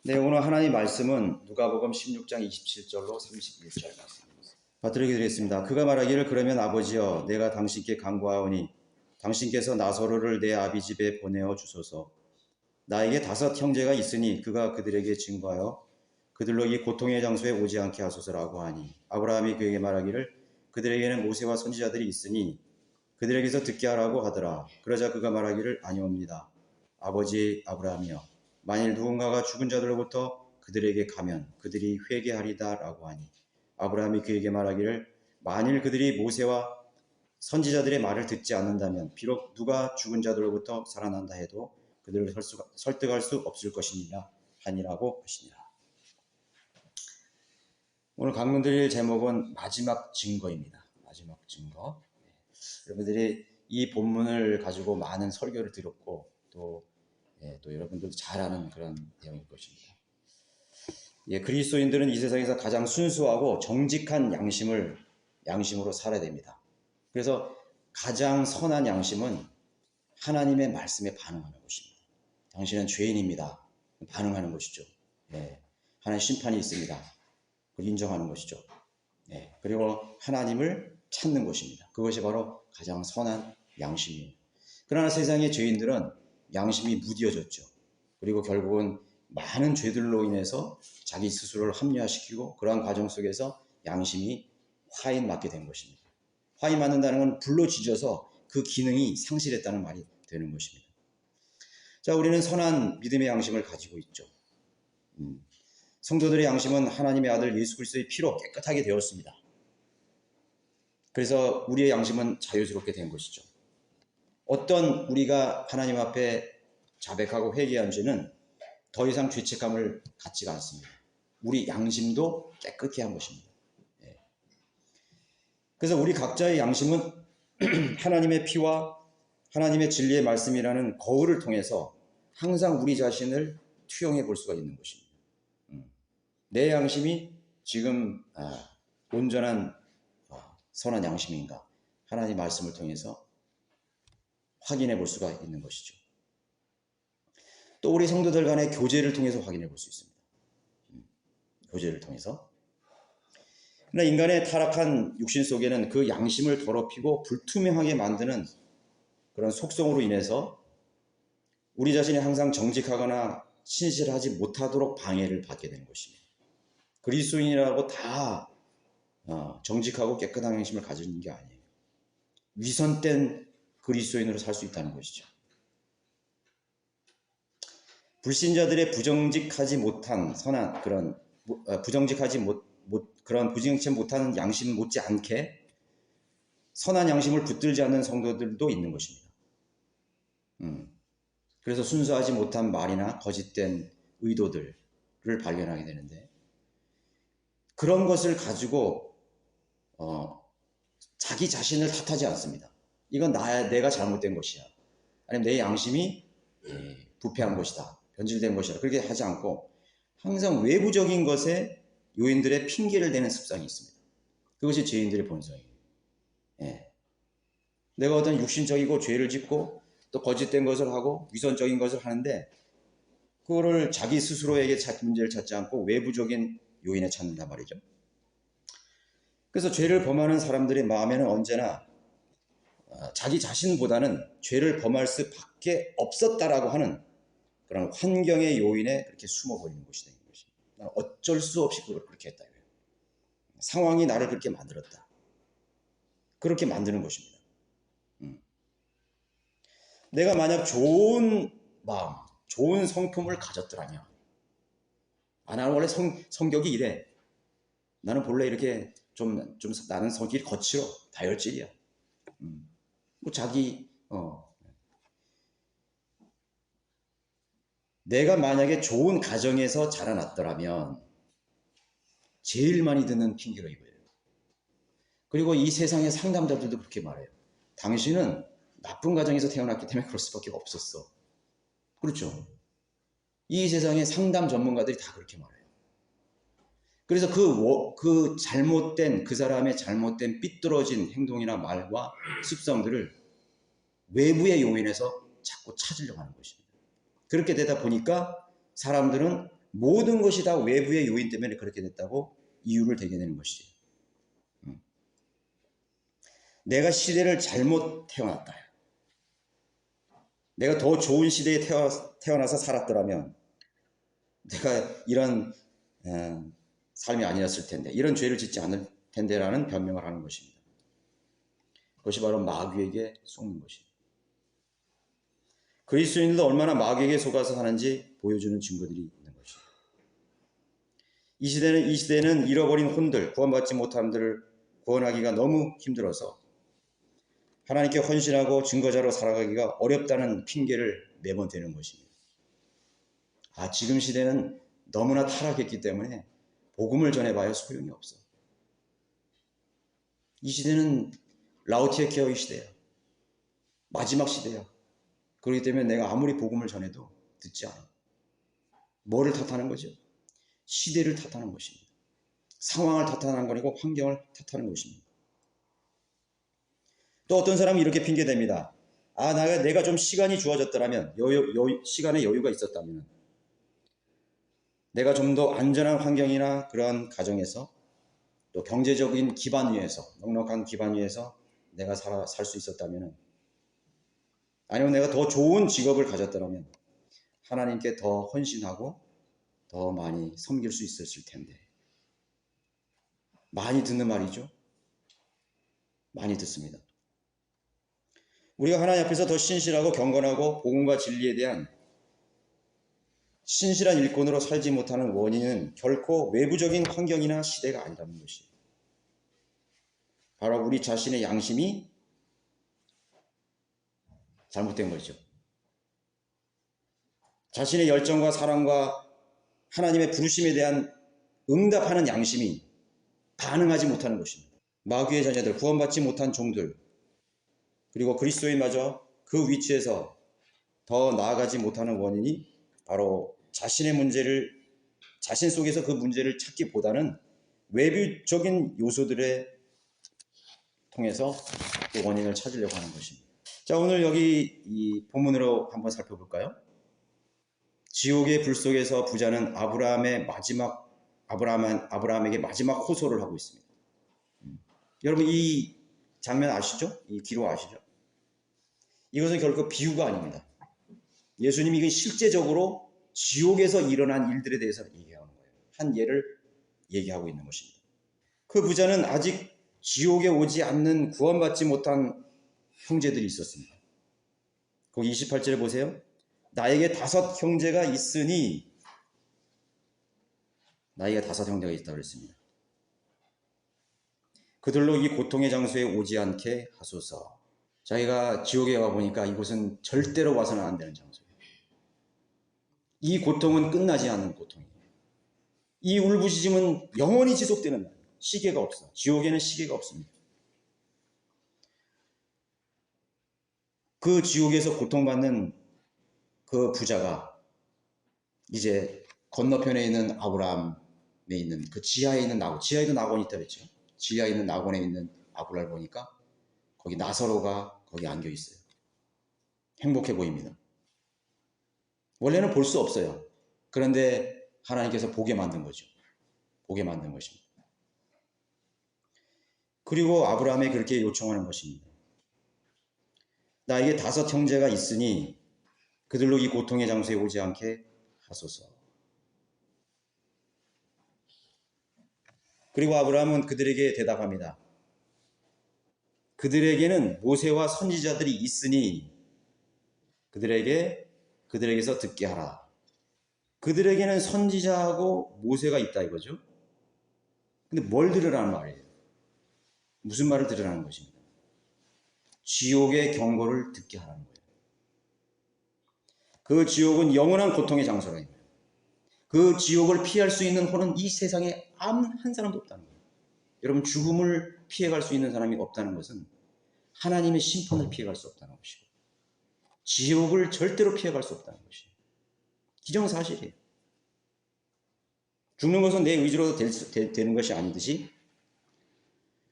네, 오늘 하나님 말씀은 누가복음 16장 27절로 31절 말씀입니다. 받들게 드리겠습니다. 그가 말하기를 그러면 아버지여 내가 당신께 간구하오니 당신께서 나사로를 내 아비 집에 보내어 주소서. 나에게 5 형제가 있으니 그가 그들에게 증거하여 그들로 이 고통의 장소에 오지 않게 하소서라고 하니 아브라함이 그에게 말하기를 그들에게는 모세와 선지자들이 있으니 그들에게서 듣게 하라고 하더라. 그러자 그가 말하기를 아니옵니다. 아버지 아브라함이여 만일 누군가가 죽은 자들로부터 그들에게 가면 그들이 회개하리다 라고 하니 아브라함이 그에게 말하기를 만일 그들이 모세와 선지자들의 말을 듣지 않는다면 비록 누가 죽은 자들로부터 살아난다 해도 그들을 설득할 수 없을 것이니라 하니라고 하시니라. 오늘 강론드릴 제목은 마지막 증거입니다. 마지막 증거. 여러분들이 이 본문을 가지고 많은 설교를 들었고 또 여러분들도 잘 아는 그런 내용일 것입니다. 그리스도인들은 이 세상에서 가장 순수하고 정직한 양심으로 살아야 됩니다. 그래서 가장 선한 양심은 하나님의 말씀에 반응하는 것입니다. 당신은 죄인입니다. 반응하는 것이죠. 하나님의 심판이 있습니다. 그걸 인정하는 것이죠. 그리고 하나님을 찾는 것입니다. 그것이 바로 가장 선한 양심이에요. 그러나 세상의 죄인들은 양심이 무뎌졌죠. 그리고 결국은 많은 죄들로 인해서 자기 스스로를 합리화시키고 그러한 과정 속에서 양심이 화인 맞게 된 것입니다. 화인 맞는다는 건 불로 지져서 그 기능이 상실했다는 말이 되는 것입니다. 자, 우리는 선한 믿음의 양심을 가지고 있죠. 성도들의 양심은 하나님의 아들 예수 그리스도의 피로 깨끗하게 되었습니다. 그래서 우리의 양심은 자유스럽게 된 것이죠. 어떤 우리가 하나님 앞에 자백하고 회개한지는 더 이상 죄책감을 갖지가 않습니다. 우리 양심도 깨끗게 한 것입니다. 그래서 우리 각자의 양심은 하나님의 피와 하나님의 진리의 말씀이라는 거울을 통해서 항상 우리 자신을 투영해 볼 수가 있는 것입니다. 내 양심이 지금 온전한 선한 양심인가 하나님 말씀을 통해서 확인해 볼 수가 있는 것이죠. 또 우리 성도들 간의 교제를 통해서 확인해 볼 수 있습니다. 교제를 통해서. 그러나 인간의 타락한 육신 속에는 그 양심을 더럽히고 불투명하게 만드는 그런 속성으로 인해서 우리 자신이 항상 정직하거나 신실하지 못하도록 방해를 받게 되는 것입니다. 그리스도인이라고 다 정직하고 깨끗한 양심을 가지는 게 아니에요. 위선된 그리스도인으로 살 수 있다는 것이죠. 불신자들의 부정직하지 못한 선한 그런 부정직하지 못한 양심 못지않게 선한 양심을 붙들지 않는 성도들도 있는 것입니다. 그래서 순수하지 못한 말이나 거짓된 의도들을 발견하게 되는데 그런 것을 가지고 자기 자신을 탓하지 않습니다. 이건 내가 잘못된 것이야. 아니면 내 양심이 부패한 것이다. 변질된 것이다. 그렇게 하지 않고 항상 외부적인 것에 요인들의 핑계를 대는 습성이 있습니다. 그것이 죄인들의 본성이에요. 내가 어떤 육신적이고 죄를 짓고 또 거짓된 것을 하고 위선적인 것을 하는데 그거를 자기 스스로에게 문제를 찾지 않고 외부적인 요인에 찾는단 말이죠. 그래서 죄를 범하는 사람들의 마음에는 언제나 자기 자신보다는 죄를 범할 수밖에 없었다라고 하는 그런 환경의 요인에 그렇게 숨어버리는 것이 되는 것입니다. 나는 어쩔 수 없이 그걸 그렇게 했다. 상황이 나를 그렇게 만들었다. 그렇게 만드는 것입니다. 내가 만약 좋은 마음, 좋은 성품을 가졌더라면 나는 원래 성격이 이래. 나는 본래 이렇게 좀 나는 성격이 거칠어. 다혈질이야. 내가 만약에 좋은 가정에서 자라났더라면 제일 많이 듣는 핑계가 이거예요. 그리고 이 세상의 상담자들도 그렇게 말해요. 당신은 나쁜 가정에서 태어났기 때문에 그럴 수밖에 없었어. 그렇죠? 이 세상의 상담 전문가들이 다 그렇게 말해요. 그래서 그 잘못된 그 사람의 잘못된 삐뚤어진 행동이나 말과 습성들을 외부의 요인에서 자꾸 찾으려고 하는 것입니다. 그렇게 되다 보니까 사람들은 모든 것이 다 외부의 요인 때문에 그렇게 됐다고 이유를 대겨내는 것이죠. 내가 시대를 잘못 태어났다. 내가 더 좋은 시대에 태어나서 살았더라면 내가 이런 삶이 아니었을 텐데, 이런 죄를 짓지 않을 텐데라는 변명을 하는 것입니다. 그것이 바로 마귀에게 속는 것입니다. 그리스도인들도 얼마나 마귀에게 속아서 사는지 보여주는 증거들이 있는 것입니다. 이 시대는 잃어버린 혼들, 구원받지 못한 자들을 구원하기가 너무 힘들어서 하나님께 헌신하고 증거자로 살아가기가 어렵다는 핑계를 매번 대는 것입니다. 지금 시대는 너무나 타락했기 때문에 복음을 전해봐야 소용이 없어. 이 시대는 라오디게아의 시대야. 마지막 시대야. 그렇기 때문에 내가 아무리 복음을 전해도 듣지 않아. 뭐를 탓하는 거죠? 시대를 탓하는 것입니다. 상황을 탓하는 거 아니고 환경을 탓하는 것입니다. 또 어떤 사람은 이렇게 핑계댑니다. 내가 좀 시간이 주어졌더라면, 시간에 여유가 있었다면, 내가 좀 더 안전한 환경이나 그러한 가정에서, 또 경제적인 기반 위에서, 넉넉한 기반 위에서 내가 살 수 있었다면, 아니면 내가 더 좋은 직업을 가졌더라면 하나님께 더 헌신하고 더 많이 섬길 수 있었을 텐데. 많이 듣는 말이죠. 많이 듣습니다. 우리가 하나님 앞에서 더 신실하고 경건하고 복음과 진리에 대한 신실한 일꾼으로 살지 못하는 원인은 결코 외부적인 환경이나 시대가 아니라는 것이에요. 바로 우리 자신의 양심이 잘못된 거죠. 자신의 열정과 사랑과 하나님의 부르심에 대한 응답하는 양심이 반응하지 못하는 것입니다. 마귀의 자녀들, 구원받지 못한 종들, 그리고 그리스도인마저 그 위치에서 더 나아가지 못하는 원인이 바로 자신 속에서 그 문제를 찾기보다는 외부적인 요소들에 통해서 그 원인을 찾으려고 하는 것입니다. 자, 오늘 여기 이 본문으로 한번 살펴볼까요? 지옥의 불 속에서 부자는 아브라함에게 마지막 호소를 하고 있습니다. 여러분, 이 장면 아시죠? 이 기록 아시죠? 이것은 결코 비유가 아닙니다. 예수님이 이건 실제적으로 지옥에서 일어난 일들에 대해서 얘기하는 거예요. 한 예를 얘기하고 있는 것입니다. 그 부자는 아직 지옥에 오지 않는 구원받지 못한 형제들이 있었습니다. 거기 28절에 보세요. 나에게 5 형제가 있으니, 나에게 5 형제가 있다고 했습니다. 그들로 이 고통의 장소에 오지 않게 하소서. 자기가 지옥에 와보니까 이곳은 절대로 와서는 안 되는 장소예요. 이 고통은 끝나지 않는 고통이에요. 이 울부짖음은 영원히 지속되는 거예요. 시계가 없어. 지옥에는 시계가 없습니다. 그 지옥에서 고통받는 그 부자가 이제 건너편에 있는 아브라함에 있는 그 지하에 있는 지하에도 낙원이 있다고 했죠. 지하에 있는 낙원에 있는 아브라함을 보니까 거기 나사로가 거기 안겨 있어요. 행복해 보입니다. 원래는 볼 수 없어요. 그런데 하나님께서 보게 만든 거죠. 보게 만든 것입니다. 그리고 아브라함이 그렇게 요청하는 것입니다. 나에게 5 형제가 있으니 그들로 이 고통의 장소에 오지 않게 하소서. 그리고 아브라함은 그들에게 대답합니다. 그들에게는 모세와 선지자들이 있으니 그들에게서 듣게 하라. 그들에게는 선지자하고 모세가 있다 이거죠. 근데 뭘 들으라는 말이에요? 무슨 말을 들으라는 것입니다. 지옥의 경고를 듣게 하라는 거예요. 그 지옥은 영원한 고통의 장소라는 거예요. 그 지옥을 피할 수 있는 혼은 이 세상에 한 사람도 없다는 거예요. 여러분, 죽음을 피해갈 수 있는 사람이 없다는 것은 하나님의 심판을 피해갈 수 없다는 것이고, 지옥을 절대로 피해갈 수 없다는 것이에요. 기정사실이에요. 죽는 것은 내 의지로 되는 것이 아니듯이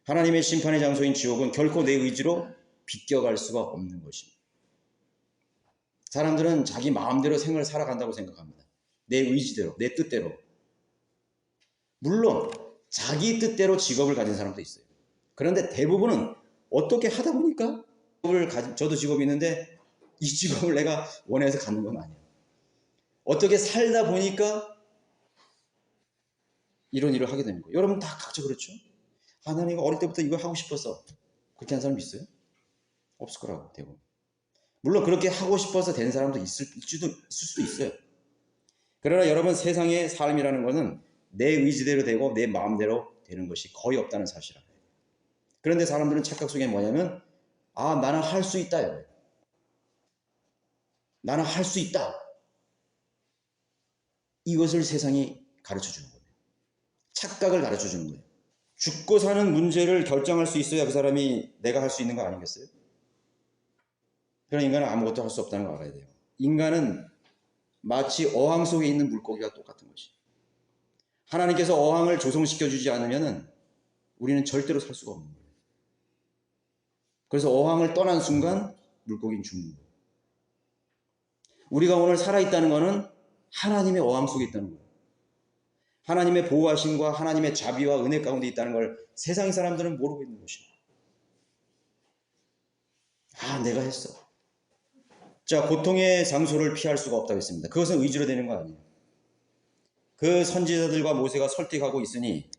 하나님의 심판의 장소인 지옥은 결코 내 의지로 비껴갈 수가 없는 것입니다. 사람들은 자기 마음대로 생을 살아간다고 생각합니다. 내 의지대로, 내 뜻대로. 물론 자기 뜻대로 직업을 가진 사람도 있어요. 그런데 대부분은 어떻게 하다 보니까 저도 직업이 있는데 이 직업을 내가 원해서 갖는 건 아니에요. 어떻게 살다 보니까 이런 일을 하게 되는 거예요. 여러분 다 각자 그렇죠? 하나님이 어릴 때부터 이거 하고 싶어서 그렇게 한 사람 있어요? 없을 거라고 대부분. 물론 그렇게 하고 싶어서 된 사람도 있을 수도 있어요. 그러나 여러분 세상의 삶이라는 것은 내 의지대로 되고 내 마음대로 되는 것이 거의 없다는 사실을 알아요. 그런데 사람들은 착각 속에 뭐냐면 나는 할 수 있다. 나는 할 수 있다. 이것을 세상이 가르쳐주는 거예요. 착각을 가르쳐주는 거예요. 죽고 사는 문제를 결정할 수 있어야 그 사람이 내가 할 수 있는 거 아니겠어요? 그런 인간은 아무것도 할 수 없다는 걸 알아야 돼요. 인간은 마치 어항 속에 있는 물고기와 똑같은 것이. 하나님께서 어항을 조성시켜주지 않으면 우리는 절대로 살 수가 없는 거예요. 그래서 어항을 떠난 순간 물고기는 죽는 거예요. 우리가 오늘 살아있다는 것은 하나님의 어항 속에 있다는 거예요. 하나님의 보호하심과 하나님의 자비와 은혜 가운데 있다는 걸 세상 사람들은 모르고 있는 것입니다. 내가 했어. 자, 고통의 장소를 피할 수가 없다고 했습니다. 그것은 의지로 되는 거 아니에요. 그 선지자들과 모세가 설득하고 있으니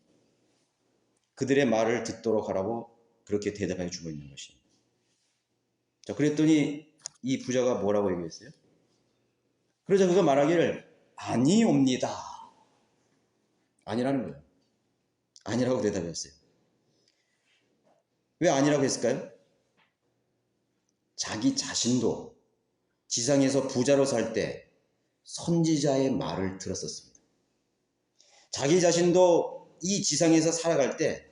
그들의 말을 듣도록 하라고 그렇게 대답해 주고 있는 것입니다. 자, 그랬더니 이 부자가 뭐라고 얘기했어요? 그러자 그가 말하기를 아니옵니다. 아니라는 거예요. 아니라고 대답했어요. 왜 아니라고 했을까요? 자기 자신도 지상에서 부자로 살 때 선지자의 말을 들었었습니다. 자기 자신도 이 지상에서 살아갈 때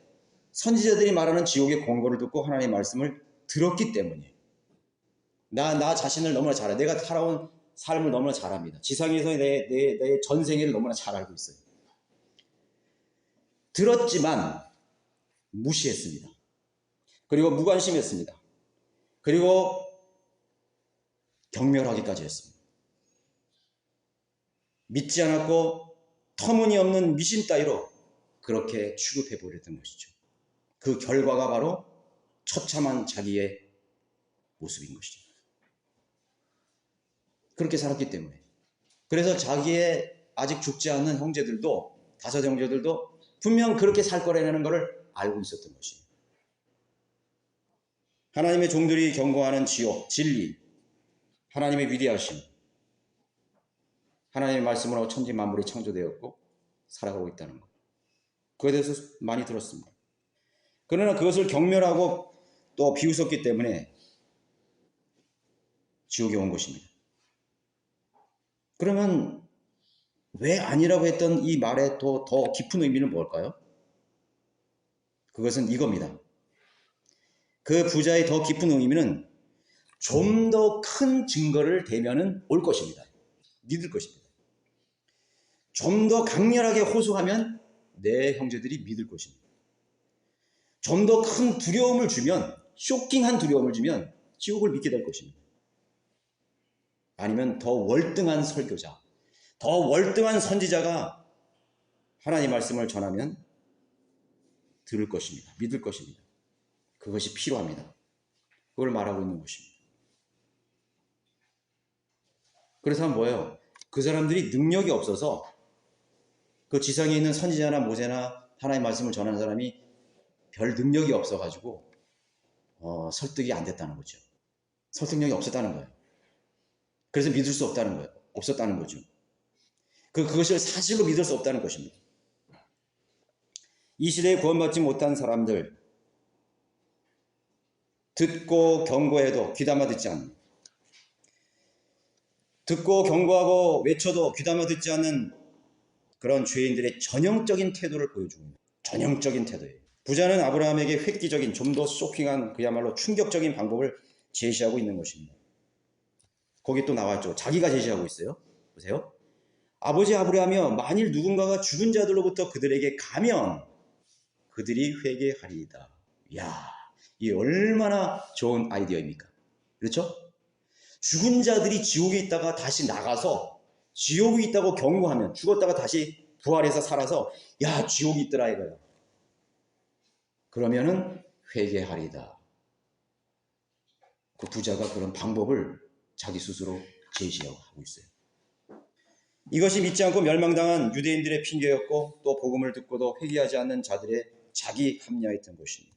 선지자들이 말하는 지옥의 권고를 듣고 하나님의 말씀을 들었기 때문에 나 자신을 너무나 잘 알아요. 내가 살아온 삶을 너무나 잘 압니다. 지상에서 내 전생애를 너무나 잘 알고 있어요. 들었지만 무시했습니다. 그리고 무관심했습니다. 그리고 경멸하기까지 했습니다. 믿지 않았고 터무니없는 미신 따위로 그렇게 취급해 버렸던 것이죠. 그 결과가 바로 처참한 자기의 모습인 것이죠. 그렇게 살았기 때문에. 그래서 자기의 아직 죽지 않는 형제들도, 다섯 형제들도 분명 그렇게 살 거라는 것을 알고 있었던 것이에요. 하나님의 종들이 경고하는 지옥, 진리, 하나님의 위대하심, 하나님의 말씀으로 천지 만물이 창조되었고 살아가고 있다는 것. 그에 대해서 많이 들었습니다. 그러나 그것을 경멸하고 또 비웃었기 때문에 지옥에 온 것입니다. 그러면 왜 아니라고 했던 이 말의 더 깊은 의미는 뭘까요? 그것은 이겁니다. 그 부자의 더 깊은 의미는 좀 더 큰 증거를 대면은 올 것입니다. 믿을 것입니다. 좀 더 강렬하게 호소하면 내 형제들이 믿을 것입니다. 좀 더 큰 두려움을 주면, 쇼킹한 두려움을 주면 지옥을 믿게 될 것입니다. 아니면 더 월등한 설교자, 더 월등한 선지자가 하나님 말씀을 전하면 들을 것입니다. 믿을 것입니다. 그것이 필요합니다. 그걸 말하고 있는 것입니다. 그래서 뭐예요? 그 사람들이 능력이 없어서 그 지상에 있는 선지자나 모세나 하나님의 말씀을 전하는 사람이 별 능력이 없어가지고 설득이 안 됐다는 거죠. 설득력이 없었다는 거예요. 그래서 믿을 수 없다는 거예요. 없었다는 거죠. 그것을 사실로 믿을 수 없다는 것입니다. 이 시대에 구원받지 못한 사람들, 듣고 경고해도 귀담아 듣지 않는, 듣고 경고하고 외쳐도 귀담아 듣지 않는 그런 죄인들의 전형적인 태도를 보여줍니다. 전형적인 태도예요. 부자는 아브라함에게 획기적인, 좀 더 쇼킹한, 그야말로 충격적인 방법을 제시하고 있는 것입니다. 거기 또 나왔죠. 자기가 제시하고 있어요. 보세요. 아버지 아브라함이여, 만일 누군가가 죽은 자들로부터 그들에게 가면 그들이 회개하리이다. 이야, 이게 얼마나 좋은 아이디어입니까? 그렇죠? 죽은 자들이 지옥에 있다가 다시 나가서 지옥이 있다고 경고하면 죽었다가 다시 부활해서 살아서 야 지옥이 있더라 이거야. 그러면은 회개하리다. 그 부자가 그런 방법을 자기 스스로 제시하고 있어요. 이것이 믿지 않고 멸망당한 유대인들의 핑계였고 또 복음을 듣고도 회개하지 않는 자들의 자기 합리화였던 것입니다.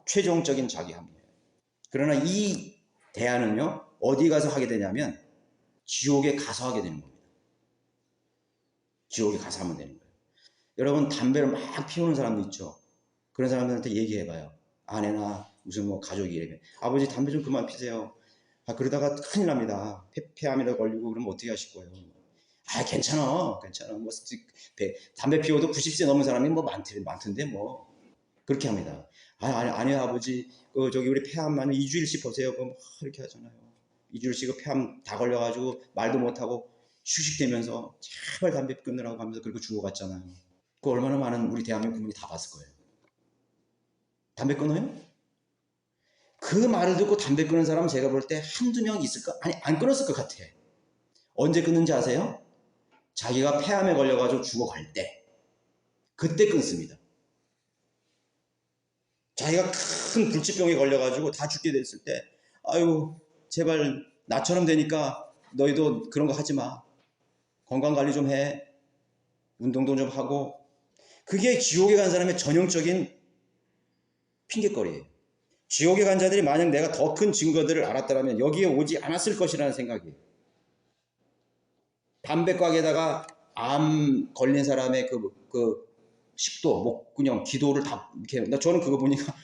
최종적인 자기 합리화. 그러나 이 대안은요 어디 가서 하게 되냐면 지옥에 가서 하게 되는 겁니다. 지옥에 가서 하면 되는 거예요. 여러분 담배를 막 피우는 사람도 있죠. 그런 사람들한테 얘기해봐요. 아내나 무슨 뭐 가족이 이렇게 아버지 담배 좀 그만 피세요. 아 그러다가 큰일 납니다. 폐암에다 걸리고 그러면 어떻게 하실 거예요? 아 괜찮아 뭐 담배 피워도 90세 넘은 사람이 뭐 많던데 뭐 그렇게 합니다. 아니요 아버지 저기 우리 폐암만 2주일씩 보세요. 그럼 이렇게 하잖아요. 2주일씩 폐암 다 걸려가지고 말도 못하고 휴식되면서 제발 담배 끊으라고 하면서 그리고 죽어갔잖아요. 그 얼마나 많은 우리 대한민국 국민이 다 봤을 거예요. 담배 끊어요? 그 말을 듣고 담배 끊는 사람은 제가 볼 때 한두 명 있을까? 아니 안 끊었을 것 같아. 언제 끊는지 아세요? 자기가 폐암에 걸려가지고 죽어갈 때 그때 끊습니다. 자기가 큰 불치병에 걸려가지고 다 죽게 됐을 때 아유 제발 나처럼 되니까 너희도 그런 거 하지 마. 건강관리 좀 해. 운동도 좀 하고. 그게 지옥에 간 사람의 전형적인 핑계거리예요. 지옥에 간 자들이 만약 내가 더 큰 증거들을 알았더라면 여기에 오지 않았을 것이라는 생각이에요. 담배가게에다가 암 걸린 사람의 그 식도, 목구녕, 기도를 다 이렇게 저는 그거 보니까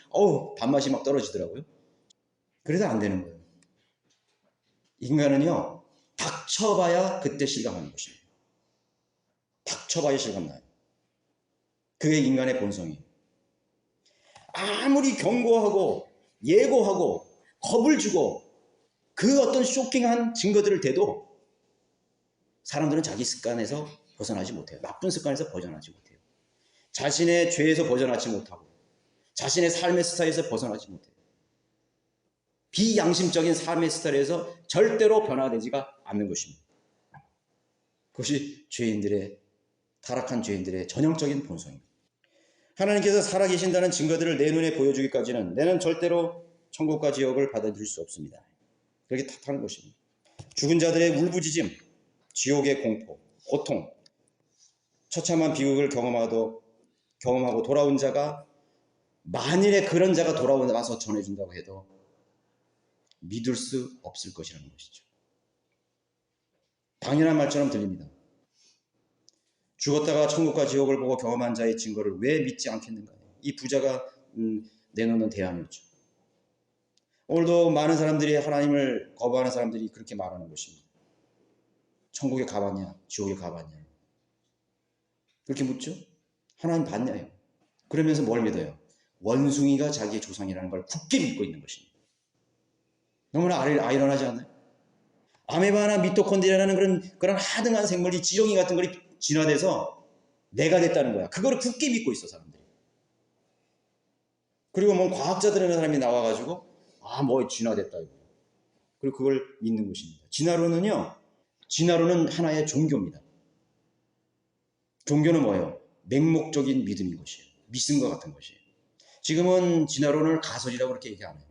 밥맛이 막 떨어지더라고요. 그래서 안 되는 거예요. 인간은요 닥쳐봐야 그때 실감하는 것입니다. 닥쳐봐야 실감나요. 그게 인간의 본성이에요. 아무리 경고하고 예고하고 겁을 주고 그 어떤 쇼킹한 증거들을 대도 사람들은 자기 습관에서 벗어나지 못해요. 나쁜 습관에서 벗어나지 못해요. 자신의 죄에서 벗어나지 못하고 자신의 삶의 스타일에서 벗어나지 못해요. 비양심적인 삶의 스타일에서 절대로 변화되지가 않는 것입니다. 그것이 타락한 죄인들의 전형적인 본성입니다. 하나님께서 살아계신다는 증거들을 내 눈에 보여주기까지는 내는 절대로 천국과 지옥을 받아들일 수 없습니다. 그렇게 탓하는 것입니다. 죽은 자들의 울부짖음, 지옥의 공포, 고통, 처참한 비극을 경험하고 돌아온 자가 만일에 그런 자가 돌아와서 전해준다고 해도 믿을 수 없을 것이라는 것이죠. 당연한 말처럼 들립니다. 죽었다가 천국과 지옥을 보고 경험한 자의 증거를 왜 믿지 않겠는가? 이 부자가 내놓는 대안이었죠. 오늘도 많은 사람들이 하나님을 거부하는 사람들이 그렇게 말하는 것입니다. 천국에 가봤냐? 지옥에 가봤냐? 그렇게 묻죠? 하나님 봤냐요? 그러면서 뭘 믿어요? 원숭이가 자기의 조상이라는 걸 굳게 믿고 있는 것입니다. 너무나 아이러니하지 않나요? 아메바나 미토콘드리아라는 그런 하등한 생물이 지렁이 같은 걸이 진화돼서 내가 됐다는 거야. 그거를 굳게 믿고 있어 사람들이. 그리고 뭐 과학자들이라는 사람이 나와가지고 뭐 진화됐다 이거. 그리고 그걸 믿는 것입니다. 진화론은 하나의 종교입니다. 종교는 뭐예요? 맹목적인 믿음인 것이에요. 믿은 것 같은 것이에요. 지금은 진화론을 가설이라고 그렇게 얘기 안 해요.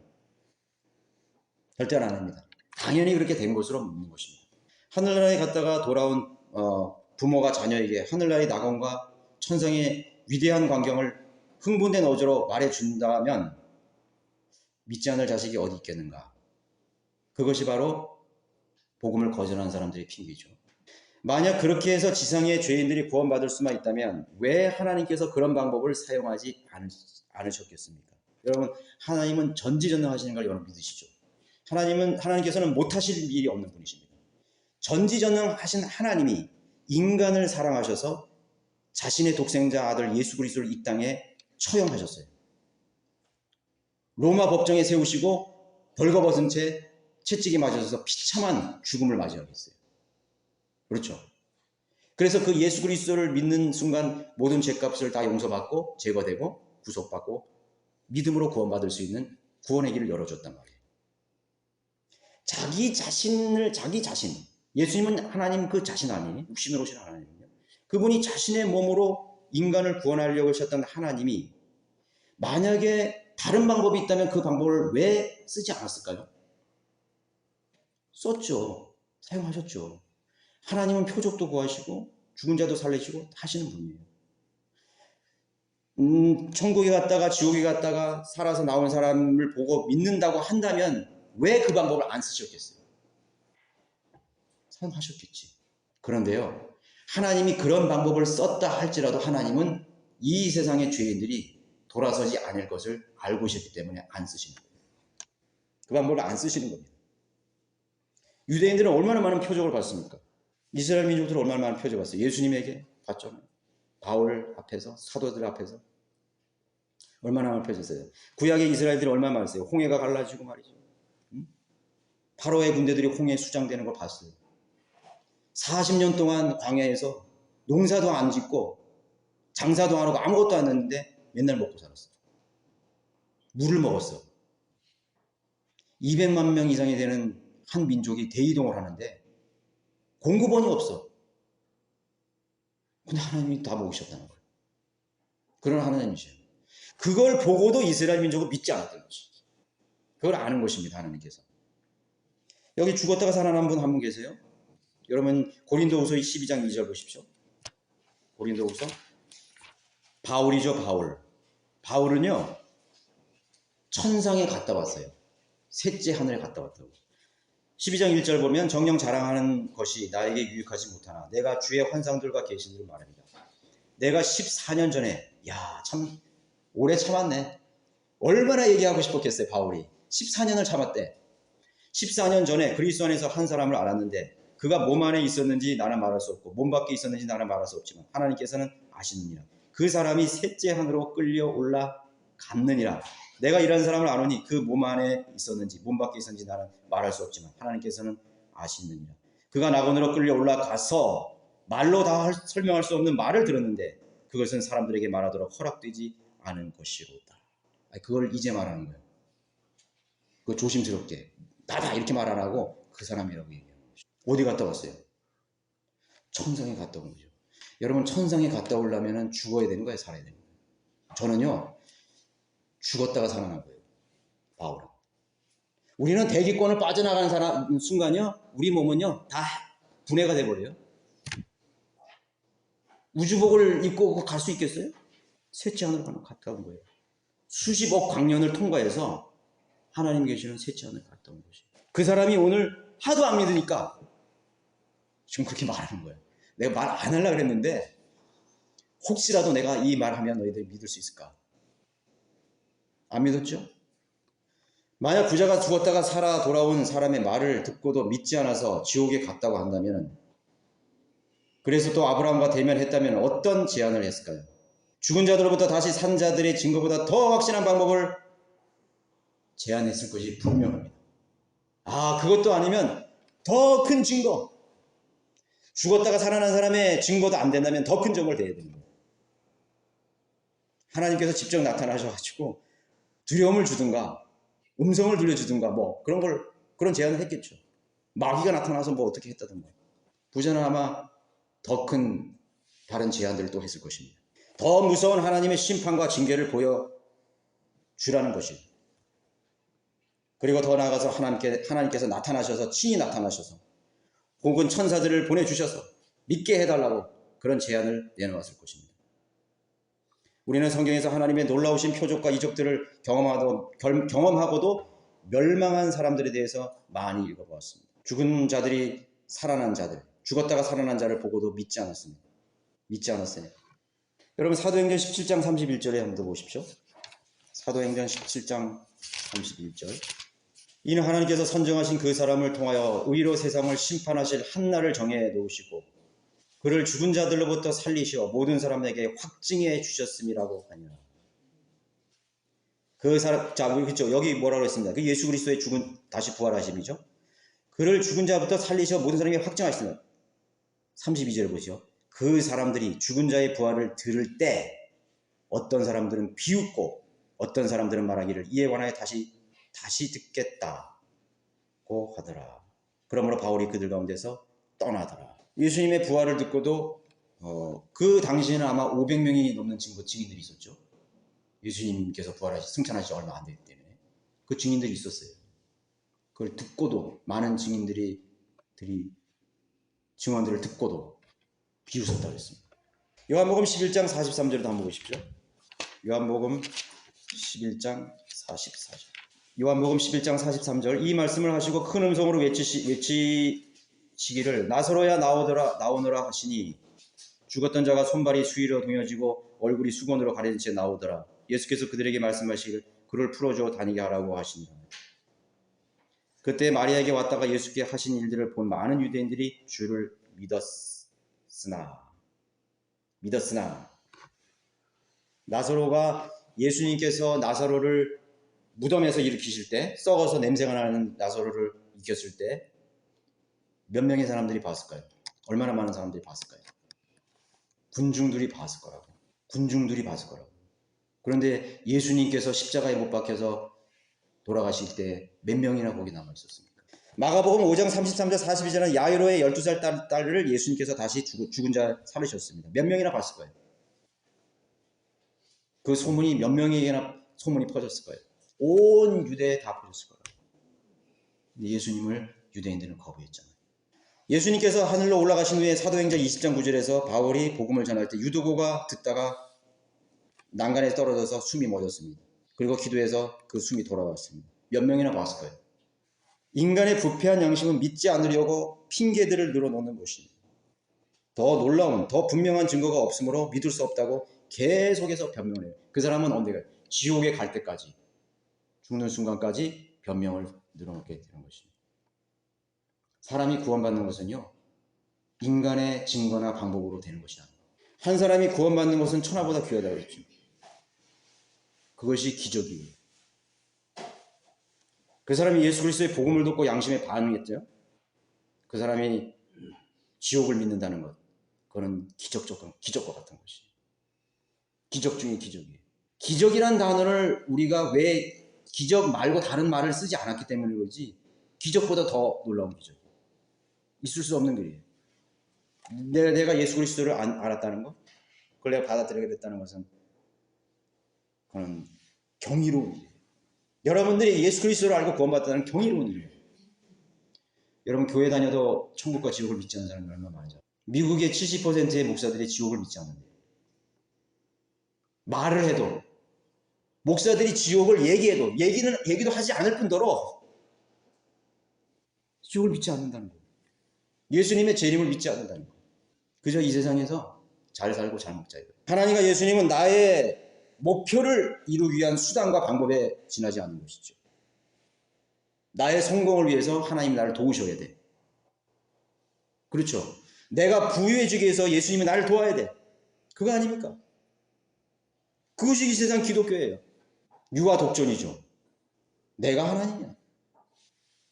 절대 안 합니다. 당연히 그렇게 된 것으로 믿는 것입니다. 하늘나라에 갔다가 돌아온 부모가 자녀에게 하늘나라의 낙원과 천상의 위대한 광경을 흥분된 어조로 말해준다면 믿지 않을 자식이 어디 있겠는가? 그것이 바로 복음을 거절하는 사람들의 핑계죠. 만약 그렇게 해서 지상의 죄인들이 구원받을 수만 있다면 왜 하나님께서 그런 방법을 사용하지 않으셨겠습니까? 여러분 하나님은 전지전능하시는 걸 여러분 믿으시죠? 하나님께서는 못하실 일이 없는 분이십니다. 전지전능하신 하나님이 인간을 사랑하셔서 자신의 독생자 아들 예수 그리스도를 이 땅에 처형하셨어요. 로마 법정에 세우시고 벌거벗은 채 채찍이 맞아서 비참한 죽음을 맞이하겠어요. 그렇죠. 그래서 그 예수 그리스도를 믿는 순간 모든 죄값을 다 용서받고 제거되고 구속받고 믿음으로 구원받을 수 있는 구원의 길을 열어줬단 말이에요. 자기 자신 예수님은 하나님 그 자신 아니에요? 육신으로 오신 하나님이요. 그분이 자신의 몸으로 인간을 구원하려고 하셨던 하나님이 만약에 다른 방법이 있다면 그 방법을 왜 쓰지 않았을까요? 썼죠. 사용하셨죠. 하나님은 표적도 구하시고 죽은 자도 살리시고 하시는 분이에요. 천국에 갔다가 지옥에 갔다가 살아서 나온 사람을 보고 믿는다고 한다면 왜 그 방법을 안 쓰셨겠어요? 사용하셨겠지. 그런데요, 하나님이 그런 방법을 썼다 할지라도 하나님은 이 세상의 죄인들이 돌아서지 않을 것을 알고 계셨기 때문에 안 쓰시는 거예요. 그 방법을 안 쓰시는 겁니다. 유대인들은 얼마나 많은 표적을 봤습니까? 이스라엘 민족들은 얼마나 많은 표적을 봤어요. 예수님에게 봤잖아요. 바울 앞에서, 사도들 앞에서 얼마나 많은 표적을 했어요. 구약의 이스라엘들이 얼마나 많았어요. 홍해가 갈라지고 말이죠. 바로의 군대들이 홍해에 수장되는 걸 봤어요. 40년 동안 광야에서 농사도 안 짓고 장사도 안 하고 아무것도 안 했는데 맨날 먹고 살았어요. 물을 먹었어. 200만 명 이상이 되는 한 민족이 대이동을 하는데 공급원이 없어. 근데 하나님이 다 먹으셨다는 거예요. 그런 하나님이세요. 그걸 보고도 이스라엘 민족을 믿지 않았던 거죠. 그걸 아는 것입니다. 하나님께서. 여기 죽었다가 살아난 분 한 분 계세요? 여러분 고린도후서 12장 2절 보십시오. 고린도후서 바울이죠. 바울은요 천상에 갔다 왔어요. 셋째 하늘에 갔다 왔다고. 12장 1절 보면 정녕 자랑하는 것이 나에게 유익하지 못하나 내가 주의 환상들과 계시들을 말합니다. 내가 14년 전에 참 오래 참았네. 얼마나 얘기하고 싶었겠어요. 바울이 14년을 참았대. 14년 전에 그리스도 안에서 한 사람을 알았는데 그가 몸 안에 있었는지 나는 말할 수 없고 몸 밖에 있었는지 나는 말할 수 없지만 하나님께서는 아시느니라. 그 사람이 셋째 하늘로 끌려 올라갔느니라. 내가 이런 사람을 아노니 그 몸 안에 있었는지 몸 밖에 있었는지 나는 말할 수 없지만 하나님께서는 아시느니라. 그가 낙원으로 끌려 올라가서 말로 다 설명할 수 없는 말을 들었는데 그것은 사람들에게 말하도록 허락되지 않은 것이로다. 그걸 이제 말하는 거예요. 그거 조심스럽게 나다 이렇게 말 안 하고 그 사람이라고 얘기해요. 어디 갔다 왔어요? 천상에 갔다 온 거죠. 여러분 천상에 갔다 오려면 죽어야 되는 거예요? 살아야 되는 거예요? 저는요 죽었다가 살아난 거예요. 바울은. 우리는 대기권을 빠져나가는 순간요 우리 몸은요 다 분해가 돼버려요. 우주복을 입고 갈 수 있겠어요? 셋째 하늘로 갔다 온 거예요. 수십억 광년을 통과해서 하나님 계시는 셋째 하늘 갔다 온 것이에요. 그 사람이 오늘 하도 안 믿으니까 지금 그렇게 말하는 거예요. 내가 말 안 하려고 그랬는데 혹시라도 내가 이 말하면 너희들이 믿을 수 있을까? 안 믿었죠? 만약 부자가 죽었다가 살아 돌아온 사람의 말을 듣고도 믿지 않아서 지옥에 갔다고 한다면 그래서 또 아브라함과 대면했다면 어떤 제안을 했을까요? 죽은 자들로부터 다시 산 자들의 증거보다 더 확실한 방법을 제안했을 것이 분명합니다. 그것도 아니면 더 큰 증거, 죽었다가 살아난 사람의 증거도 안 된다면 더 큰 증거를 대야 됩니다. 하나님께서 직접 나타나셔가지고 두려움을 주든가 음성을 들려주든가 그런 제안을 했겠죠. 마귀가 나타나서 어떻게 했다든가. 부자는 아마 더 큰 다른 제안들을 또 했을 것입니다. 더 무서운 하나님의 심판과 징계를 보여주라는 것이죠. 그리고 더 나아가서 하나님께서 나타나셔서 친히 나타나셔서 혹은 천사들을 보내주셔서 믿게 해달라고 그런 제안을 내놓았을 것입니다. 우리는 성경에서 하나님의 놀라우신 표적과 이적들을 경험하고도 멸망한 사람들에 대해서 많이 읽어보았습니다. 죽은 자들이 살아난 자들, 죽었다가 살아난 자를 보고도 믿지 않았습니다. 믿지 않았어요. 여러분 사도행전 17장 31절에 한번 보십시오. 사도행전 17장 31절. 이는 하나님께서 선정하신 그 사람을 통하여 의로 세상을 심판하실 한 날을 정해 놓으시고 그를 죽은 자들로부터 살리시어 모든 사람에게 확증해 주셨음이라고 하니라. 그 사람, 그렇죠. 여기 뭐라고 했습니다. 그 예수 그리스도의 다시 부활하심이죠. 그를 죽은 자부터 살리시어 모든 사람에게 확증하셨습니다. 32절을 보시죠. 그 사람들이 죽은 자의 부활을 들을 때 어떤 사람들은 비웃고 어떤 사람들은 말하기를 이에 관하여 다시 듣겠다고 하더라. 그러므로 바울이 그들 가운데서 떠나더라. 예수님의 부활을 듣고도 그 당시에는 아마 500명이 넘는 증인들이 있었죠. 예수님께서 부활하시 승천하시 얼마 안 됐기 때문에 그 증인들이 있었어요. 그걸 듣고도 많은 증인들이 증언들을 듣고도 비웃었다고 했습니다. 요한복음 11장 43절도 한번 보십시오. 요한복음 11장 44절. 요한복음 11장 43절. 이 말씀을 하시고 큰 음성으로 외치시기를 나사로야 나오너라 하시니 죽었던 자가 손발이 수위로 동여지고 얼굴이 수건으로 가려진 채 나오더라. 예수께서 그들에게 말씀하시기를 그를 풀어줘 다니게 하라고 하시니라. 그때 마리아에게 왔다가 예수께 하신 일들을 본 많은 유대인들이 주를 믿었으나 나사로가 예수님께서 나사로를 무덤에서 일으키실 때 썩어서 냄새가 나는 나사로를 일으켰을 때 몇 명의 사람들이 봤을까요? 얼마나 많은 사람들이 봤을까요? 군중들이 봤을 거라고. 그런데 예수님께서 십자가에 못 박혀서 돌아가실 때 몇 명이나 거기 남아 있었습니까? 마가복음 5장 33절 42절은 야이로의 12살 딸을 예수님께서 다시 죽은 자 살으셨습니다. 몇 명이나 봤을 거예요? 그 소문이 몇 명에게나 소문이 퍼졌을 거예요. 온 유대에 다 퍼졌을 거예요. 예수님을 유대인들은 거부했잖아요. 예수님께서 하늘로 올라가신 후에 사도행전 20장 9절에서 바울이 복음을 전할 때 유두고가 듣다가 난간에 떨어져서 숨이 멎었습니다. 그리고 기도해서 그 숨이 돌아왔습니다. 몇 명이나 봤을 거예요. 인간의 부패한 양심은 믿지 않으려고 핑계들을 늘어놓는 것입니다. 더 놀라운, 더 분명한 증거가 없으므로 믿을 수 없다고 계속해서 변명을 해요. 그 사람은 언제 가요? 지옥에 갈 때까지, 죽는 순간까지 변명을 늘어놓게 되는 것입니다. 사람이 구원받는 것은요, 인간의 증거나 방법으로 되는 것이 아니에요. 한 사람이 구원받는 것은 천하보다 귀하다고 그랬죠. 그것이 기적이에요. 그 사람이 예수 그리스도의 복음을 듣고 양심에 반응했죠. 그 사람이 지옥을 믿는다는 것, 그거는 기적과 같은 것이. 기적 중에 기적이에요. 기적이란 단어를 우리가 왜 기적 말고 다른 말을 쓰지 않았기 때문에 그러지, 기적보다 더 놀라운 기적이에요. 있을 수 없는 일이에요. 내가 예수 그리스도를 알았다는 것, 그걸 내가 받아들이게 됐다는 것은 그건 경이로운 일이에요. 여러분들이 예수 그리스도를 알고 구원받았다는 경이로운 일이에요. 여러분 교회 다녀도 천국과 지옥을 믿지 않는 사람이 얼마나 많죠. 미국의 70%의 목사들이 지옥을 믿지 않는데, 말을 해도 목사들이 지옥을 얘기도 하지 않을 뿐더러 지옥을 믿지 않는다는 거예요. 예수님의 재림을 믿지 않는다는 거예요. 그저 이 세상에서 잘 살고 잘 먹자 이거예요. 하나님과 예수님은 나의 목표를 이루기 위한 수단과 방법에 지나지 않는 것이죠. 나의 성공을 위해서 하나님이 나를 도우셔야 돼. 그렇죠. 내가 부유해지기 위해서 예수님이 나를 도와야 돼. 그거 아닙니까? 그것이 이 세상 기독교예요. 유아 독존이죠. 내가 하나님이야.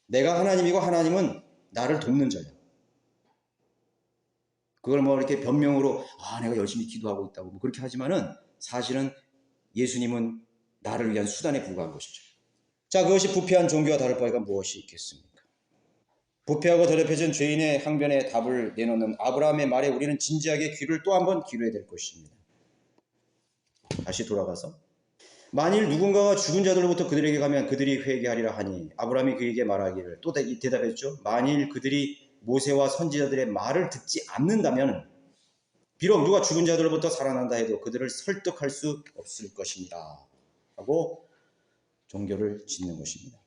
내가 하나님이고 하나님은 나를 돕는 자야. 그걸 뭐 이렇게 변명으로 내가 열심히 기도하고 있다고 뭐 그렇게 하지만은 사실은 예수님은 나를 위한 수단에 불과한 것이죠. 자, 그것이 부패한 종교와 다를 바가 무엇이 있겠습니까? 부패하고 더럽혀진 죄인의 항변에 답을 내놓는 아브라함의 말에 우리는 진지하게 귀를 또 한번 기울여야 될 것입니다. 다시 돌아가서 만일 누군가가 죽은 자들로부터 그들에게 가면 그들이 회개하리라 하니 아브라함이 그에게 말하기를 또 대답했죠. 만일 그들이 모세와 선지자들의 말을 듣지 않는다면 비록 누가 죽은 자들로부터 살아난다 해도 그들을 설득할 수 없을 것입니다 하고 종교를 짓는 것입니다.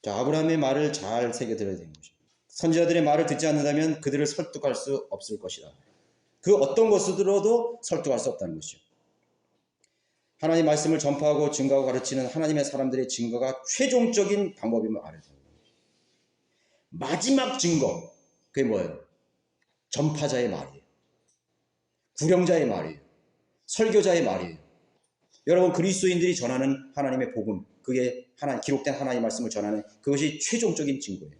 자, 아브라함의 말을 잘 새겨들어야 되는 것입니다. 선지자들의 말을 듣지 않는다면 그들을 설득할 수 없을 것이다. 그 어떤 것으로도 설득할 수 없다는 것이죠. 하나님의 말씀을 전파하고 증거하고 가르치는 하나님의 사람들의 증거가 최종적인 방법임을 알아야 됩니다. 마지막 증거, 그게 뭐예요? 전파자의 말이에요. 구령자의 말이에요. 설교자의 말이에요. 여러분, 그리스도인들이 전하는 하나님의 복음, 그게 기록된 하나님의 말씀을 전하는 그것이 최종적인 증거예요.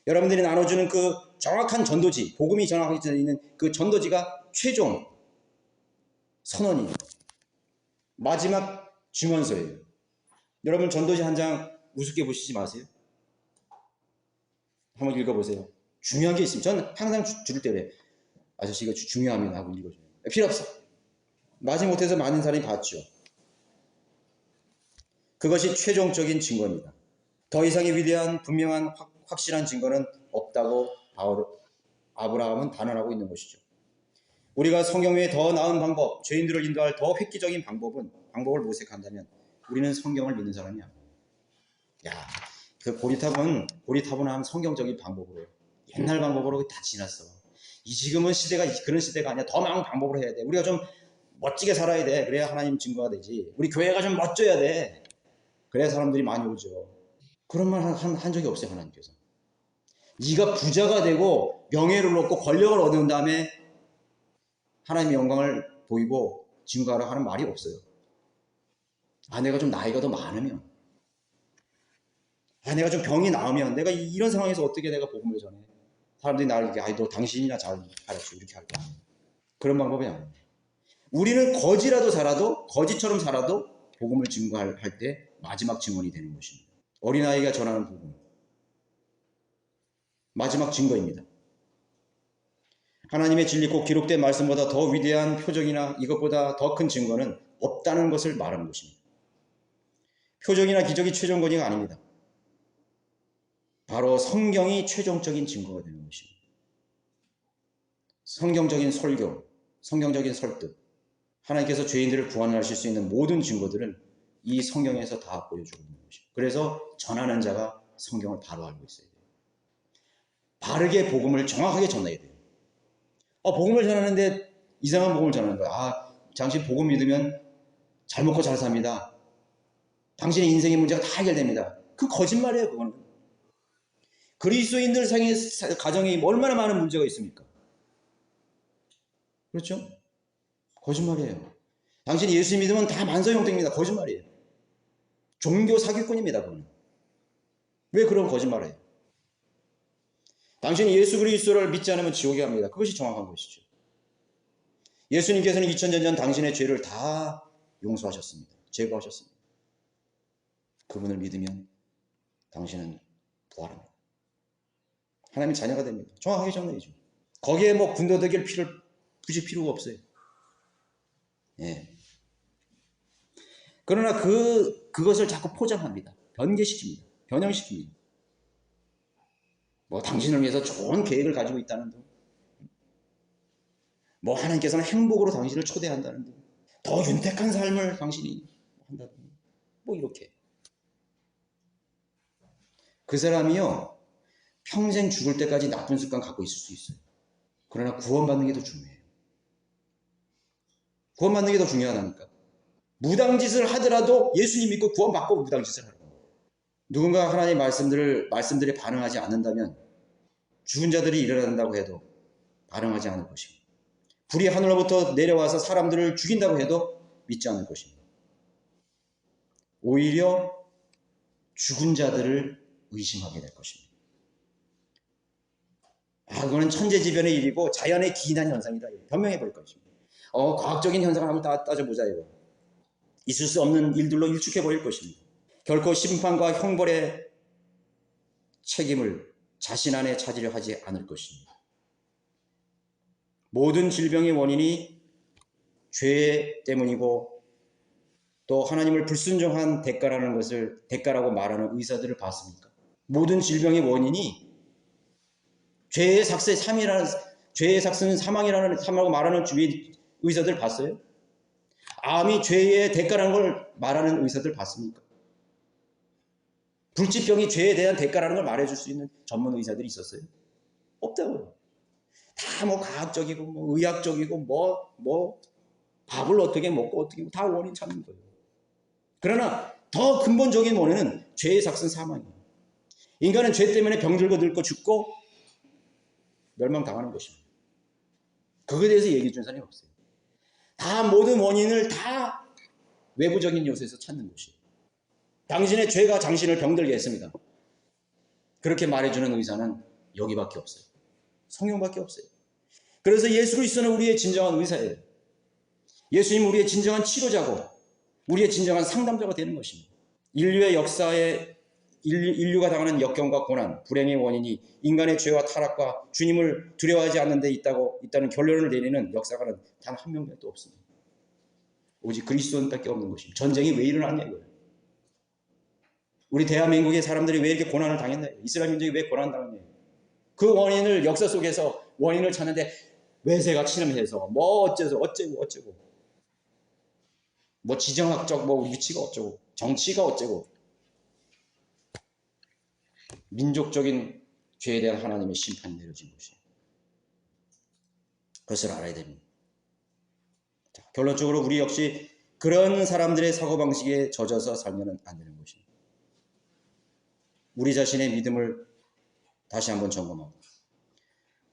여러분들이 나눠주는 그 정확한 전도지, 복음이 정확하게 있는 그 전도지가 최종 선언이에요. 마지막 증언서예요. 여러분, 전도지 한 장 우습게 보시지 마세요. 한번 읽어보세요. 중요한 게 있습니다. 저는 항상 줄을 때 그래요. 아저씨 이거 중요합니다 하고 읽어줘요. 필요 없어. 마지못해서 많은 사람이 봤죠. 그것이 최종적인 증거입니다. 더 이상의 위대한 분명한 확실한 증거는 없다고 아브라함은 단언하고 있는 것이죠. 우리가 성경 외에 더 나은 방법, 죄인들을 인도할 더 획기적인 방법을 모색한다면 우리는 성경을 믿는 사람이 아니야. 야, 그 고리타분한 성경적인 방법으로, 옛날 방법으로 다 지났어. 지금은 시대가 그런 시대가 아니야. 더 나은 방법으로 해야 돼. 우리가 좀 멋지게 살아야 돼. 그래야 하나님 증거가 되지. 우리 교회가 좀 멋져야 돼. 그래야 사람들이 많이 오죠. 그런 말 한 적이 없어요, 하나님께서. 네가 부자가 되고 명예를 얻고 권력을 얻은 다음에 하나님의 영광을 보이고 증거하라 하는 말이 없어요. 내가 좀 나이가 더 많으면, 내가 좀 병이 나으면, 내가 이런 상황에서 어떻게 내가 복음을 전해? 사람들이 나를 이렇게, 너 당신이나 잘 가르쳐 이렇게 할 거야. 그런 방법이 아니에요. 우리는 거지처럼 살아도 복음을 증거할 때 마지막 증언이 되는 것입니다. 어린아이가 전하는 복음, 마지막 증거입니다. 하나님의 진리 꼭 기록된 말씀보다 더 위대한 표적이나 이것보다 더 큰 증거는 없다는 것을 말하는 것입니다. 표적이나 기적이 최종권위가 아닙니다. 바로 성경이 최종적인 증거가 되는 것입니다. 성경적인 설교, 성경적인 설득, 하나님께서 죄인들을 구원하실 수 있는 모든 증거들은 이 성경에서 다 보여주고 있는 것입니다. 그래서 전하는 자가 성경을 바로 알고 있어야 돼요. 바르게 복음을 정확하게 전해야 돼요. 복음을 전하는데 이상한 복음을 전하는 거야. 당신 복음 믿으면 잘 먹고 잘 삽니다. 당신의 인생의 문제가 다 해결됩니다. 그 거짓말이에요, 그거는. 그리스도인들 가정에 얼마나 많은 문제가 있습니까? 그렇죠? 거짓말이에요. 당신이 예수 믿으면 다 만사형통입니다. 거짓말이에요. 종교 사기꾼입니다, 그거는. 왜 그런 거짓말을 해요? 당신이 예수 그리스도를 믿지 않으면 지옥에 갑니다. 그것이 정확한 것이죠. 예수님께서는 2000년 전 당신의 죄를 다 용서하셨습니다. 제거하셨습니다. 그분을 믿으면 당신은 부활합니다. 하나님의 자녀가 됩니다. 정확하게 전해야죠. 거기에 군더더기를 굳이 필요가 없어요. 예. 그러나 그것을 자꾸 포장합니다. 변개시킵니다. 변형시킵니다. 당신을 위해서 좋은 계획을 가지고 있다는 등, 하나님께서는 행복으로 당신을 초대한다는 등, 더 윤택한 삶을 당신이 한다는 등, 이렇게. 그 사람이요, 평생 죽을 때까지 나쁜 습관 갖고 있을 수 있어요. 그러나 구원받는 게 더 중요해요. 구원받는 게 더 중요하다니까. 무당짓을 하더라도 예수님 믿고 구원받고 무당짓을 하는 거예요. 누군가 하나님의 말씀들에 반응하지 않는다면 죽은 자들이 일어난다고 해도 반응하지 않을 것입니다. 불이 하늘로부터 내려와서 사람들을 죽인다고 해도 믿지 않을 것입니다. 오히려 죽은 자들을 의심하게 될 것입니다. 그거는 천재지변의 일이고 자연의 기인한 현상이다. 변명해 버릴 것입니다. 과학적인 현상을 한번 따져보자 이거. 있을 수 없는 일들로 일축해 버릴 것입니다. 결코 심판과 형벌의 책임을 자신 안에 차지려 하지 않을 것입니다. 모든 질병의 원인이 죄 때문이고 또 하나님을 불순종한 대가라고 말하는 의사들을 봤습니까? 모든 질병의 원인이 죄의 삭은 사망이라고 말하는 의사들 봤어요? 암이 죄의 대가라는 걸 말하는 의사들 봤습니까? 불치병이 죄에 대한 대가라는 걸 말해줄 수 있는 전문 의사들이 있었어요? 없다고요. 다 과학적이고 의학적이고 밥을 어떻게 먹고 어떻게 다 원인 찾는 거예요. 그러나 더 근본적인 원인은 죄의 삭은 사망이에요. 인간은 죄 때문에 병들고 늙고 죽고 멸망당하는 것입니다. 그거에 대해서 얘기해 준 사람이 없어요. 모든 원인을 다 외부적인 요소에서 찾는 것이에요. 당신의 죄가 당신을 병들게 했습니다. 그렇게 말해주는 의사는 여기밖에 없어요. 성경밖에 없어요. 그래서 예수 그리스도는 우리의 진정한 의사예요. 예수님은 우리의 진정한 치료자고 우리의 진정한 상담자가 되는 것입니다. 인류의 역사에 인류가 당하는 역경과 고난, 불행의 원인이 인간의 죄와 타락과 주님을 두려워하지 않는 데 있다는 결론을 내리는 역사가는 단 한 명도 없습니다. 오직 그리스도인밖에 없는 것입니다. 전쟁이 왜 일어났냐 이거예요. 우리 대한민국의 사람들이 왜 이렇게 고난을 당했냐, 이스라엘 민족이 왜 고난을 당했냐. 그 원인을 역사 속에서 원인을 찾는데 외세가 침해해서 뭐 어쩌고 뭐 지정학적 뭐 위치가 어쩌고 정치가 어쩌고 민족적인 죄에 대한 하나님의 심판이 내려진 것이에요. 그것을 알아야 됩니다. 자, 결론적으로 우리 역시 그런 사람들의 사고방식에 젖어서 살면 안 되는 것입니다. 우리 자신의 믿음을 다시 한번 점검하고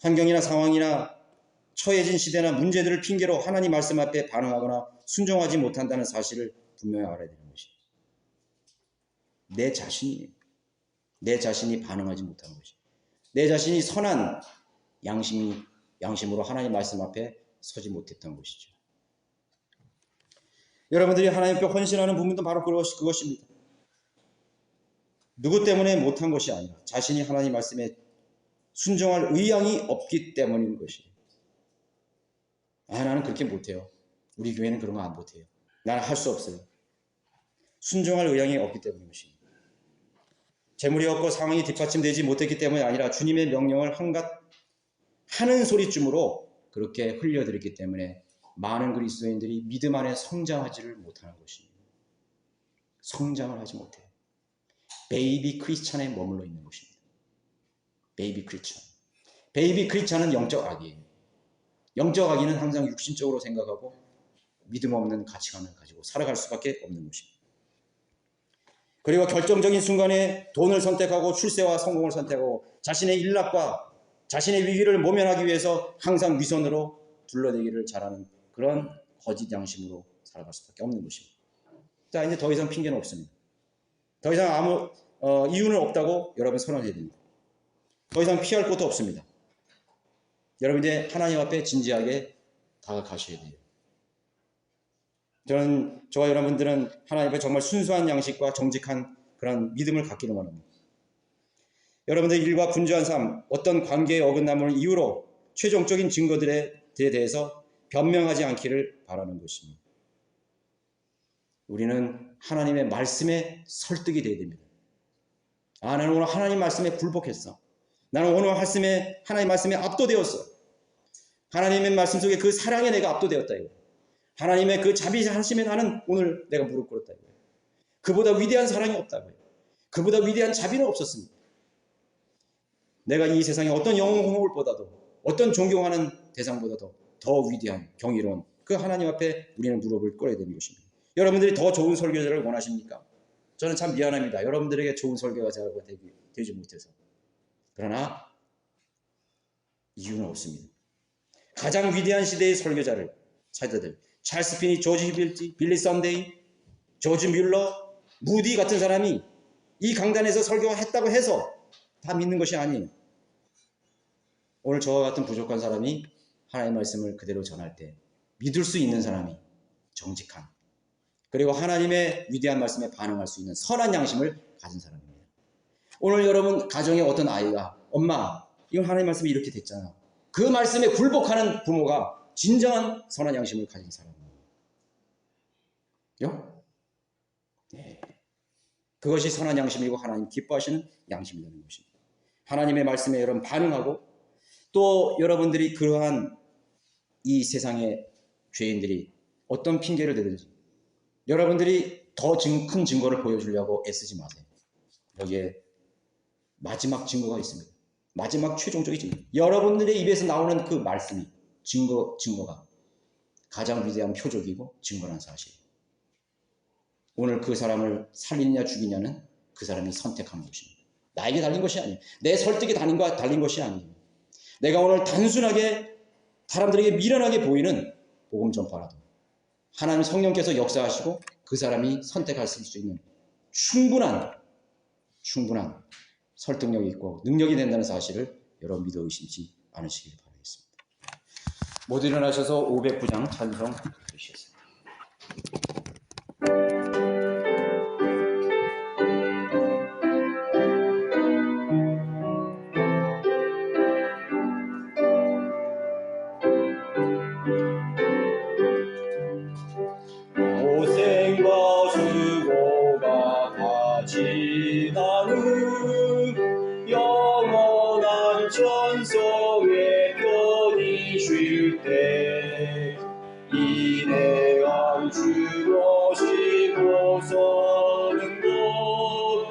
환경이나 상황이나 처해진 시대나 문제들을 핑계로 하나님 말씀 앞에 반응하거나 순종하지 못한다는 사실을 분명히 알아야 되는 것입니다. 내 자신이 반응하지 못하는 것입니다. 내 자신이 선한 양심으로 하나님 말씀 앞에 서지 못했던 것이죠. 여러분들이 하나님 앞에 헌신하는 부분도 바로 그것입니다. 누구 때문에 못한 것이 아니라 자신이 하나님 말씀에 순종할 의향이 없기 때문인 것이에요. 나는 그렇게 못해요. 우리 교회는 그런 거 안 못해요. 나는 할 수 없어요. 순종할 의향이 없기 때문인 것입니다. 재물이 없고 상황이 뒷받침되지 못했기 때문이 아니라 주님의 명령을 한갓 하는 소리쯤으로 그렇게 흘려드렸기 때문에 많은 그리스도인들이 믿음 안에 성장하지를 못하는 것입니다. 성장을 하지 못해요. 베이비 크리스찬에 머물러 있는 것입니다. 베이비 크리스찬. 베이비 크리스찬은 영적 악이에요. 영적 악인은 항상 육신적으로 생각하고 믿음 없는 가치관을 가지고 살아갈 수밖에 없는 것입니다. 그리고 결정적인 순간에 돈을 선택하고 출세와 성공을 선택하고 자신의 일락과 자신의 위기를 모면하기 위해서 항상 위선으로 둘러대기를 잘하는 그런 거짓 양심으로 살아갈 수밖에 없는 것입니다. 자, 이제 더 이상 핑계는 없습니다. 더 이상 아무 이유는 없다고 여러분 선언해야 됩니다. 더 이상 피할 곳도 없습니다. 여러분 이제 하나님 앞에 진지하게 다가가셔야 돼요. 저와 여러분들은 하나님 앞에 정말 순수한 양식과 정직한 그런 믿음을 갖기를 원합니다. 여러분들의 일과 분주한 삶, 어떤 관계의 어긋남을 이유로 최종적인 증거들에 대해서 변명하지 않기를 바라는 것입니다. 우리는 하나님의 말씀에 설득이 되어야 됩니다. 나는 오늘 하나님 말씀에 굴복했어. 나는 오늘 하나님 말씀에 압도되었어. 하나님의 말씀 속에 그 사랑에 내가 압도되었다. 하나님의 그 자비하심에 나는 오늘 내가 무릎 꿇었다. 그보다 위대한 사랑이 없다고요. 그보다 위대한 자비는 없었습니다. 내가 이 세상에 어떤 영웅보다도 어떤 존경하는 대상보다도 더 위대한 경이로운 그 하나님 앞에 우리는 무릎을 꿇어야 되는 것입니다. 여러분들이 더 좋은 설교자를 원하십니까? 저는 참 미안합니다. 여러분들에게 좋은 설교자가 되지 못해서. 그러나 이유는 없습니다. 가장 위대한 시대의 설교자를 찾아들 찰스 피니, 조지 빌지, 빌리 썬데이, 조지 뮬러, 무디 같은 사람이 이 강단에서 설교했다고 해서 다 믿는 것이 아니에요. 오늘 저와 같은 부족한 사람이 하나님의 말씀을 그대로 전할 때 믿을 수 있는 사람이 정직한 그리고 하나님의 위대한 말씀에 반응할 수 있는 선한 양심을 가진 사람입니다. 오늘 여러분 가정에 어떤 아이가 엄마 이건 하나님의 말씀이 이렇게 됐잖아. 그 말씀에 굴복하는 부모가 진정한 선한 양심을 가진 사람입니다. 네. 그것이 선한 양심이고 하나님 기뻐하시는 양심이라는 것입니다. 하나님의 말씀에 여러분 반응하고 또 여러분들이 그러한 이 세상의 죄인들이 어떤 핑계를 대든지 여러분들이 더 큰 증거를 보여주려고 애쓰지 마세요. 여기에 마지막 증거가 있습니다. 마지막 최종적인 증거. 여러분들의 입에서 나오는 그 말씀이 증거가 가장 위대한 표적이고 증거란 사실. 오늘 그 사람을 살리느냐 죽이냐는 그 사람이 선택하는 것입니다. 나에게 달린 것이 아니에요. 내 설득이 달린 것이 아니에요. 내가 오늘 단순하게 사람들에게 미련하게 보이는 복음 전파라도 하나님 성령께서 역사하시고 그 사람이 선택할 수 있는 충분한 설득력이 있고 능력이 된다는 사실을 여러분 믿어 의심치 않으시길 바라겠습니다. 모두 일어나셔서 509장 찬송 드리시겠습니다. 때 이래한 주 모시고 서는 곳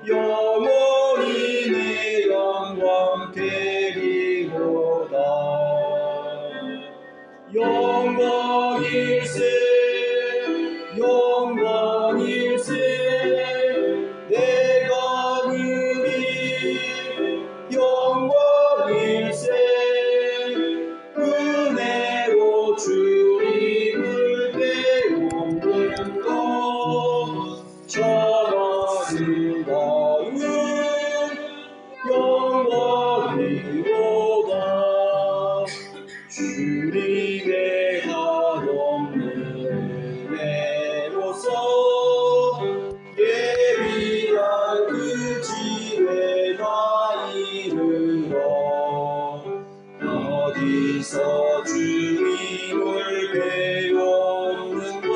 영원히 내 영광 되리로다. 영광일세 영광일세 내가 누리 영광일세 은혜로 주님을 배우는 것 참 아름다운 영광이로다. 주님의 한없는 은혜로서 예비한 그 집에 다 이르러 어디서 주님을 배우는 것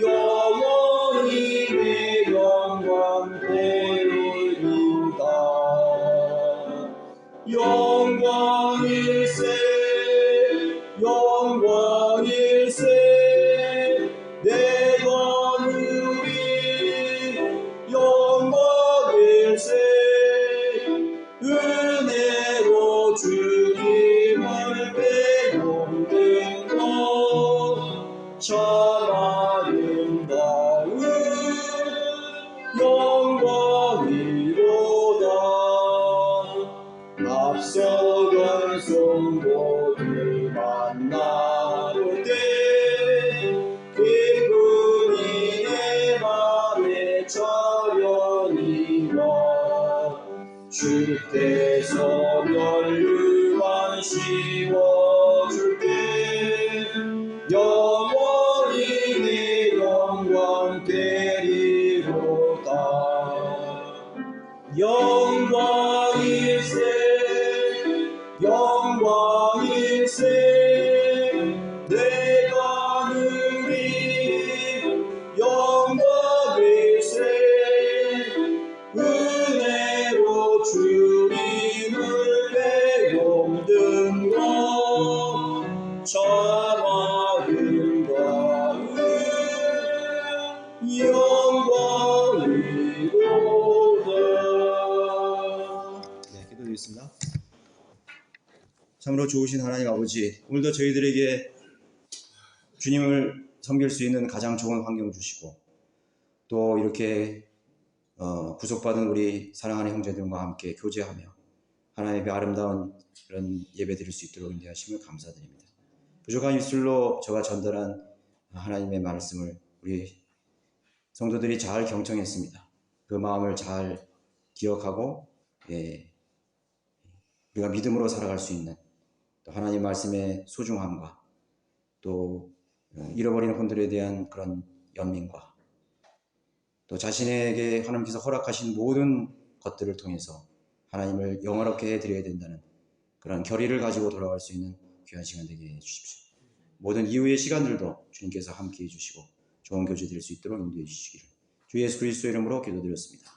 영원히 내 영광 되리이다. 영광일세 영광일세 내가 누리 영광일세 은혜로 주님을 배우는 것 참 아름다운 영광이로다. 앞서간 성도들 만나볼 때 기쁨이 내 맘에 절연이와 주께서 멸류관 씌워줄 때 영원히 내 영광 되리로다. 영광일세 영광일세 내가 누리 영광일세 은혜로 주님을 배우는 것 참 아름다운 영광이로다. 네, 기도드리겠습니다. 참으로 좋으신 하나님 아버지, 오늘도 저희들에게 주님을 섬길 수 있는 가장 좋은 환경 주시고 또 이렇게 구속받은 우리 사랑하는 형제들과 함께 교제하며 하나님의 아름다운 그런 예배 드릴 수 있도록 인도하심을 감사드립니다. 부족한 입술로 저가 전달한 하나님의 말씀을 우리 성도들이 잘 경청했습니다. 그 마음을 잘 기억하고 우리가 믿음으로 살아갈 수 있는 또 하나님 말씀의 소중함과 또 잃어버린 혼들에 대한 그런 연민과 또 자신에게 하나님께서 허락하신 모든 것들을 통해서 하나님을 영화롭게 해드려야 된다는 그런 결의를 가지고 돌아갈 수 있는 귀한 시간 되게 해주십시오. 모든 이후의 시간들도 주님께서 함께해 주시고 좋은 교제 될 수 있도록 인도해 주시기를 주 예수 그리스도 이름으로 기도드렸습니다.